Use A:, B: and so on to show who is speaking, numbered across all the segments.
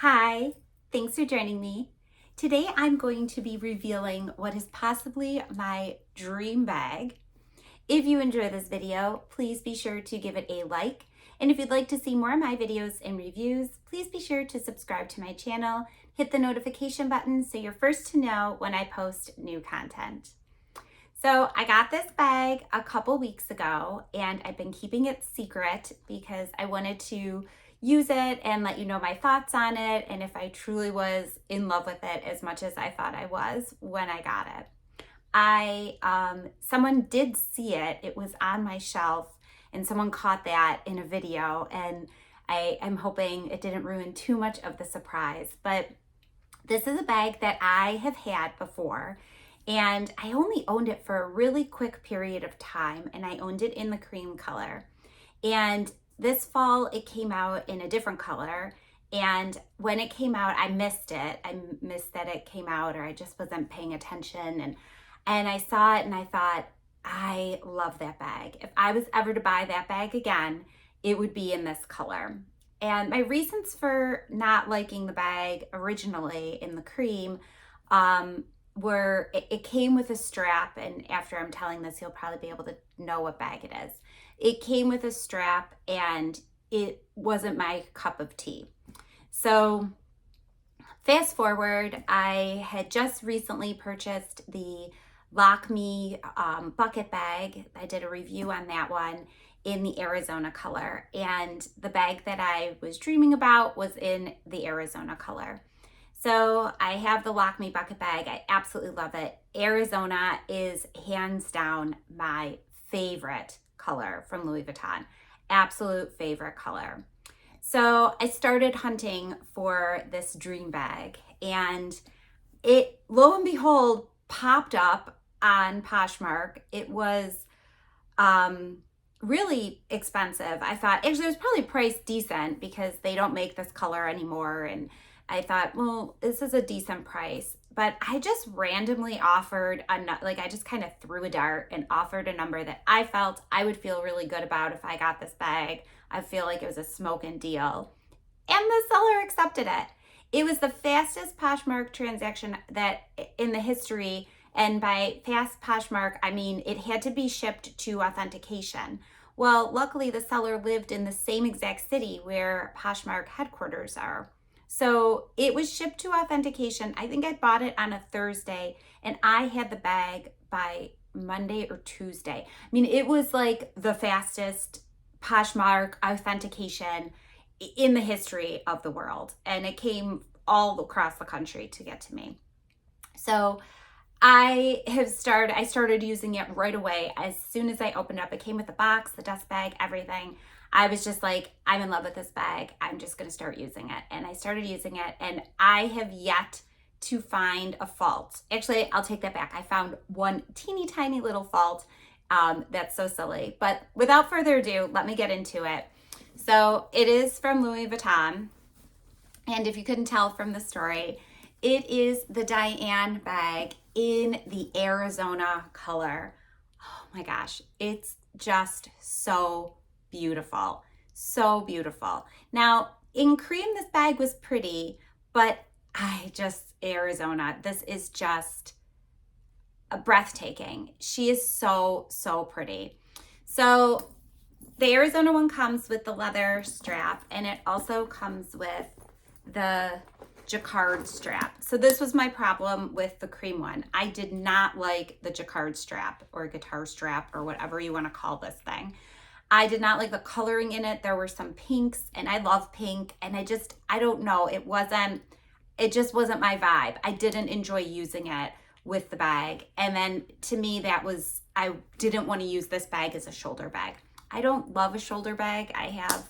A: Hi, thanks for joining me. Today I'm going to be revealing what is possibly my dream bag. If you enjoy this video, please be sure to give it a like. And if you'd like to see more of my videos and reviews, please be sure to subscribe to my channel, hit the notification button so you're first to know when I post new content. So I got this bag a couple weeks ago and I've been keeping it secret because I wanted to use it and let you know my thoughts on it and if I truly was in love with it as much as I thought I was when I got it. Someone did see it. It was on my shelf and someone caught that in a video, and I am hoping it didn't ruin too much of the surprise. But this is a bag that I have had before, and I only owned it for a really quick period of time, and I owned it in the cream color. And this fall it came out in a different color, and when it came out I missed it. I missed that it came out, or I just wasn't paying attention, and I saw it and I thought, I love that bag. If I was ever to buy that bag again, it would be in this color. And my reasons for not liking the bag originally in the cream were it came with a strap, and after I'm telling this, you'll probably be able to know what bag it is. It came with a strap and it wasn't my cup of tea. So fast forward, I had just recently purchased the Lock Me bucket bag. I did a review on that one in the Arizona color, and the bag that I was dreaming about was in the Arizona color. So I have the Lock Me bucket bag. I absolutely love it. Arizona is hands down my favorite color from Louis Vuitton. Absolute favorite color. So I started hunting for this dream bag, and it, lo and behold, popped up on Poshmark. It was really expensive. I thought, actually it was probably priced decent because they don't make this color anymore, and I thought, well, this is a decent price. But I just randomly offered I just kind of threw a dart and offered a number that I felt I would feel really good about if I got this bag. I feel like it was a smoking deal, and the seller accepted it. It was the fastest Poshmark transaction that in the history. And by fast Poshmark, I mean it had to be shipped to authentication. Well, luckily the seller lived in the same exact city where Poshmark headquarters are. So it was shipped to authentication. I think I bought it on a Thursday and I had the bag by Monday or Tuesday. I mean, it was like the fastest Poshmark authentication in the history of the world. And it came all across the country to get to me. So I started using it right away. As soon as I opened up, it came with the box, the dust bag, everything. I was just like, I'm in love with this bag. I'm just going to start using it. And I started using it, and I have yet to find a fault. Actually, I'll take that back. I found one teeny tiny little fault. That's so silly. But without further ado, let me get into it. So it is from Louis Vuitton. And if you couldn't tell from the story, it is the Diane bag in the Arizona color. Oh my gosh, it's just so beautiful. So beautiful. Now, in cream, this bag was pretty, but Arizona, this is just breathtaking. She is so, so pretty. So the Arizona one comes with the leather strap, and it also comes with the jacquard strap. So this was my problem with the cream one. I did not like the jacquard strap or guitar strap or whatever you want to call this thing. I did not like the coloring in it. There were some pinks, and I love pink, and I don't know, it just wasn't my vibe. I didn't enjoy using it with the bag. And then to me, I didn't want to use this bag as a shoulder bag. I don't love a shoulder bag. I have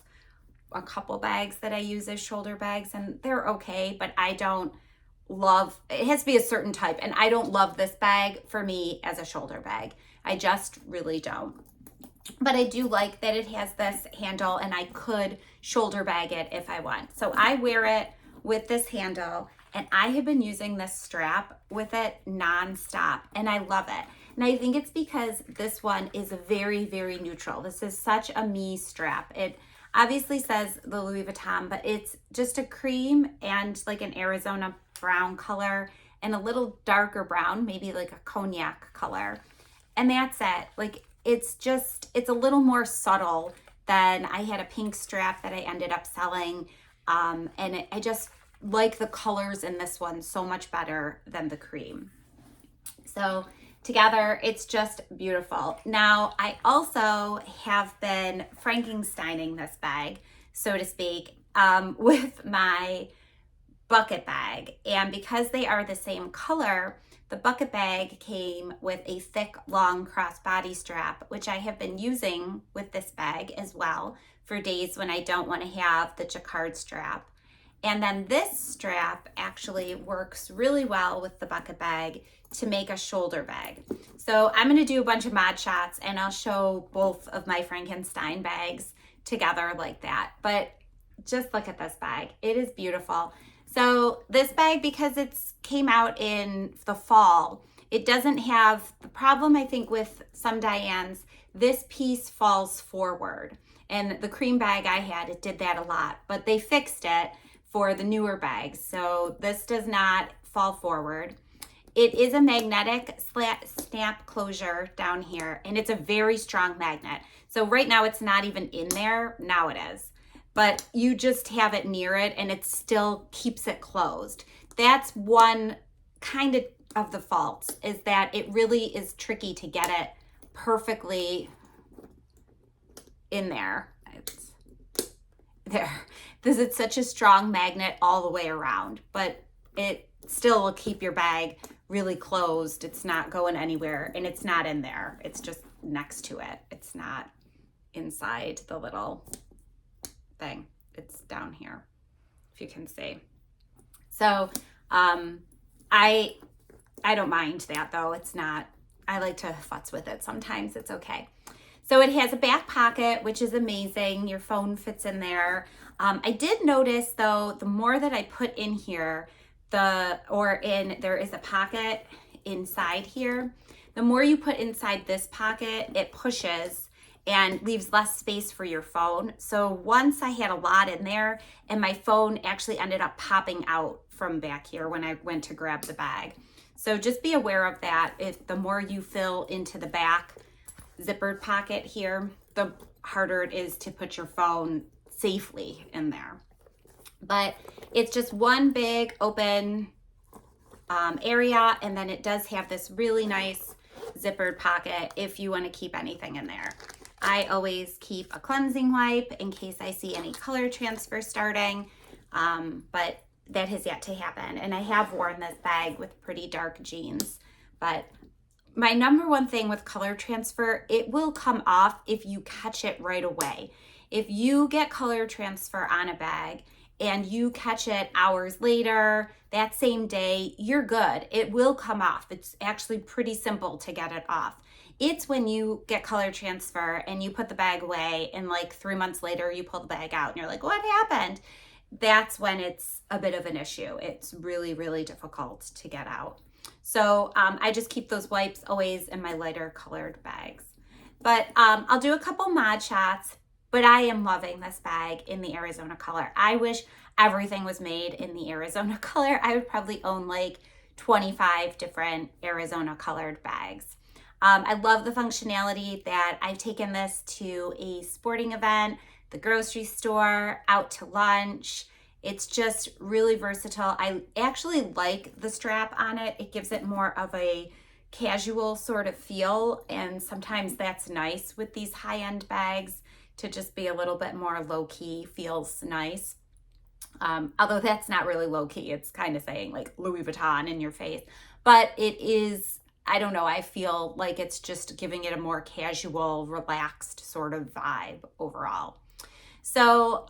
A: a couple bags that I use as shoulder bags, and they're okay, but I don't love, it has to be a certain type, and I don't love this bag for me as a shoulder bag. I just really don't. But I do like that it has this handle, and I could shoulder bag it if I want. So I wear it with this handle, and I have been using this strap with it nonstop, and I love it. And I think it's because this one is very, very neutral. This is such a me strap. obviously says the Louis Vuitton, but it's just a cream and like an Arizona brown color and a little darker brown, maybe like a cognac color. And that's it. Like it's a little more subtle than I had a pink strap that I ended up selling. I just like the colors in this one so much better than the cream. So together, it's just beautiful. Now, I also have been Frankensteining this bag, so to speak, with my bucket bag. And because they are the same color, the bucket bag came with a thick, long crossbody strap, which I have been using with this bag as well for days when I don't want to have the jacquard strap. And then this strap actually works really well with the bucket bag to make a shoulder bag. So I'm going to do a bunch of mod shots and I'll show both of my Frankenstein bags together like that. But just look at this bag. It is beautiful. So this bag, because it's came out in the fall, it doesn't have the problem I think with some Dianes. This piece falls forward. And the cream bag I had, it did that a lot, but they fixed it for the newer bags. So this does not fall forward. It is a magnetic snap closure down here, and it's a very strong magnet. So right now it's not even in there. Now it is. But you just have it near it and it still keeps it closed. That's one kind of the faults, is that it really is tricky to get it perfectly in there. It's there. This is such a strong magnet all the way around, but it still will keep your bag really closed. It's not going anywhere and it's not in there. It's just next to it. It's not inside the little thing. It's down here, if you can see. So I don't mind that though. It's not, I like to futz with it sometimes. It's okay. So it has a back pocket, which is amazing. Your phone fits in there. I did notice though, the more that I put in here, there is a pocket inside here. The more you put inside this pocket, it pushes and leaves less space for your phone. So once I had a lot in there and my phone actually ended up popping out from back here when I went to grab the bag. So just be aware of that. If the more you fill into the back zippered pocket here, the harder it is to put your phone safely in there. But it's just one big open area, and then it does have this really nice zippered pocket if you want to keep anything in there. I always keep a cleansing wipe in case I see any color transfer starting, but that has yet to happen. And I have worn this bag with pretty dark jeans, but my number one thing with color transfer, it will come off if you catch it right away. If you get color transfer on a bag and you catch it hours later, that same day, you're good. It will come off. It's actually pretty simple to get it off. It's when you get color transfer and you put the bag away and like 3 months later you pull the bag out and you're like, what happened? That's when it's a bit of an issue. It's really, really difficult to get out. So I just keep those wipes always in my lighter colored bags. But I'll do a couple mod shots, but I am loving this bag in the Arizona color. I wish everything was made in the Arizona color. I would probably own like 25 different Arizona colored bags. I love the functionality that I've taken this to a sporting event, the grocery store, out to lunch. It's just really versatile. I actually like the strap on it. It gives it more of a casual sort of feel, and sometimes that's nice with these high-end bags to just be a little bit more low-key, feels nice. Although that's not really low-key. It's kind of saying like Louis Vuitton in your face, but it is, I don't know, I feel like it's just giving it a more casual, relaxed sort of vibe overall. So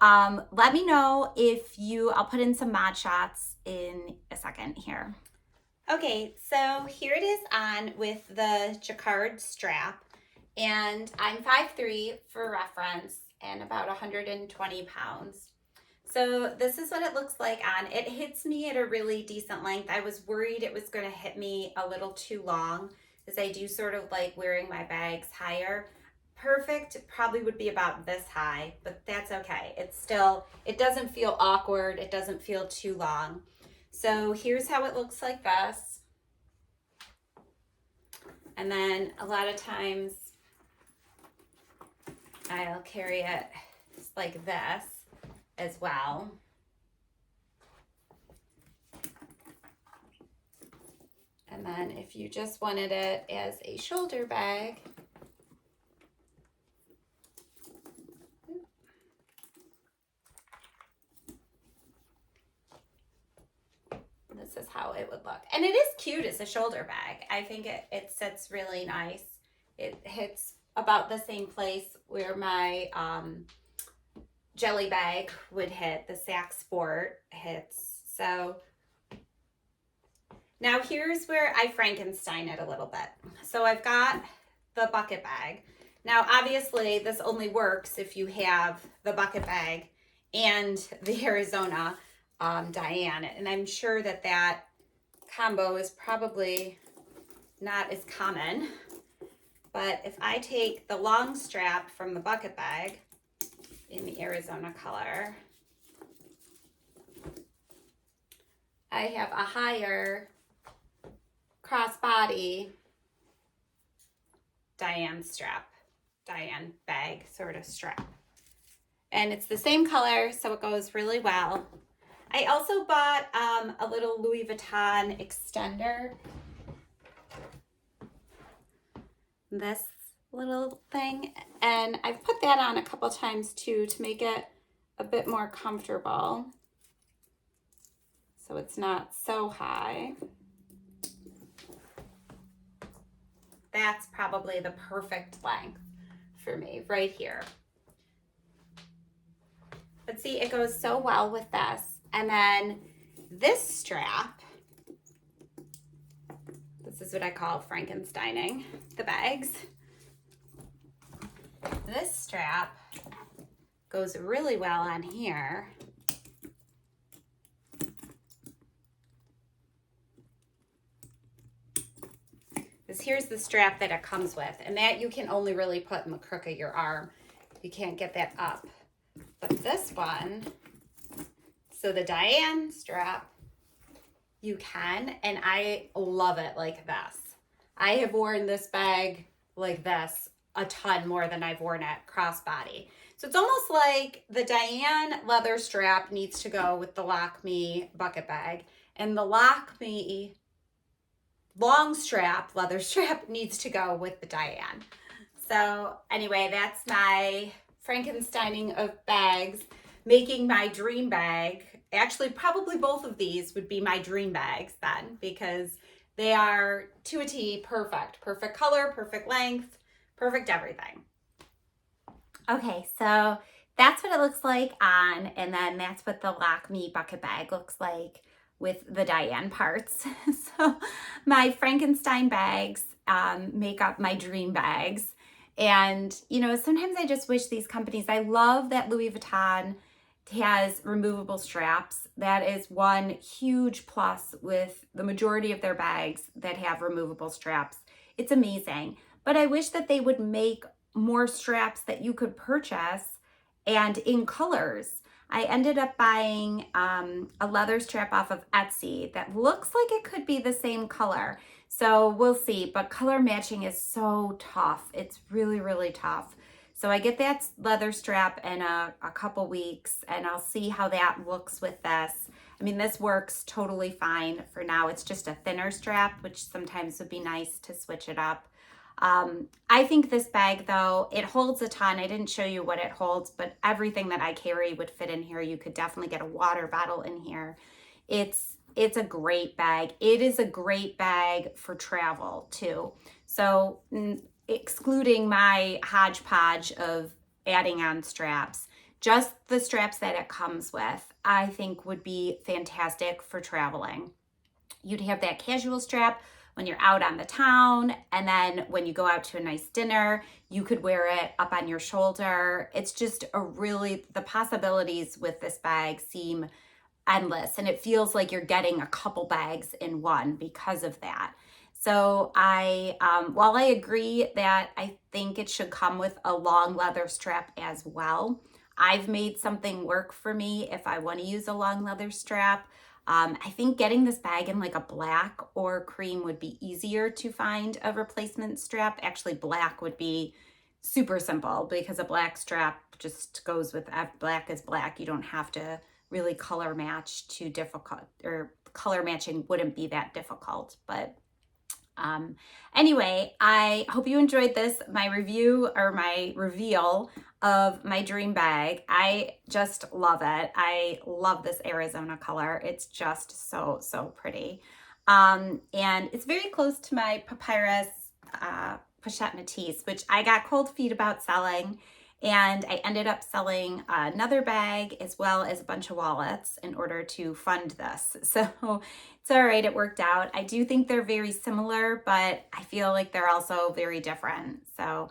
A: let me know if I'll put in some mod shots in a second here. Okay, so here it is on with the jacquard strap, and I'm 5'3" for reference and about 120 pounds. So this is what it looks like on. It hits me at a really decent length. I was worried it was going to hit me a little too long, because I do sort of like wearing my bags higher. perfect probably would be about this high, but that's okay. It's still, it doesn't feel awkward. It doesn't feel too long. So here's how it looks like this. And then a lot of times I'll carry it like this as well. And then if you just wanted it as a shoulder bag, this is how it would look. And it is cute as a shoulder bag. I think it sits really nice. It hits about the same place where my jelly bag would hit, the Sac Sport hits. So now here's where I Frankenstein it a little bit. So I've got the bucket bag. Now obviously this only works if you have the bucket bag and the Arizona Diane, and I'm sure that that combo is probably not as common. But if I take the long strap from the bucket bag in the Arizona color, I have a higher crossbody Diane strap, Diane bag sort of strap. And it's the same color, so it goes really well. I also bought a little Louis Vuitton extender. This little thing, and I've put that on a couple times too to make it a bit more comfortable so it's not so high. That's probably the perfect length for me right here. But see, it goes so well with this. And then this strap, this is what I call Frankensteining the bags. This strap goes really well on here. Because here's the strap that it comes with, and that you can only really put in the crook of your arm. You can't get that up. But this one, so the Diane strap, you can, and I love it like this. I have worn this bag like this a ton more than I've worn it crossbody. So it's almost like the Diane leather strap needs to go with the Lock Me bucket bag, and the Lock Me long strap, leather strap, needs to go with the Diane. So anyway, that's my Frankensteining of bags, making my dream bag. Actually, probably both of these would be my dream bags then, because they are to a T perfect. Perfect color, perfect length, perfect everything. Okay, so that's what it looks like on, and then that's what the Lock Me bucket bag looks like with the Diane parts. So my Frankenstein bags make up my dream bags. And, you know, sometimes I just wish these companies, I love that Louis Vuitton has removable straps. That is one huge plus with the majority of their bags that have removable straps. It's amazing. But I wish that they would make more straps that you could purchase and in colors. I ended up buying a leather strap off of Etsy that looks like it could be the same color. So we'll see, but color matching is so tough. It's really, really tough. So I get that leather strap in a couple weeks, and I'll see how that looks with this. I mean, this works totally fine for now. It's just a thinner strap, which sometimes would be nice to switch it up. I think this bag, though, it holds a ton. I didn't show you what it holds, but everything that I carry would fit in here. You could definitely get a water bottle in here. It's a great bag. It is a great bag for travel, too. So excluding my hodgepodge of adding on straps, just the straps that it comes with, I think would be fantastic for traveling. You'd have that casual strap when you're out on the town, and then when you go out to a nice dinner, you could wear it up on your shoulder. It's just the possibilities with this bag seem endless, and it feels like you're getting a couple bags in one because of that. So while I agree that I think it should come with a long leather strap as well, I've made something work for me if I want to use a long leather strap. I think getting this bag in like a black or cream would be easier to find a replacement strap. Actually, black would be super simple because a black strap just goes with black is black. You don't have to really color match too difficult, or color matching wouldn't be that difficult. But um, anyway, I hope you enjoyed this, my review or my reveal of my dream bag. I just love it. I love this Arizona color. It's just so, so pretty. And it's very close to my Papyrus Pochette Matisse, which I got cold feet about selling. And I ended up selling another bag as well as a bunch of wallets in order to fund this. So it's all right, it worked out. I do think they're very similar, but I feel like they're also very different. So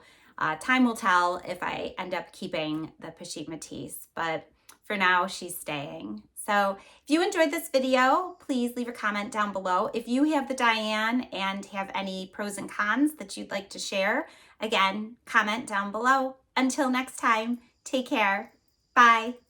A: time will tell if I end up keeping the Pochette Matisse, but for now she's staying. So if you enjoyed this video, please leave a comment down below. If you have the Diane and have any pros and cons that you'd like to share, again, comment down below. Until next time, take care. Bye.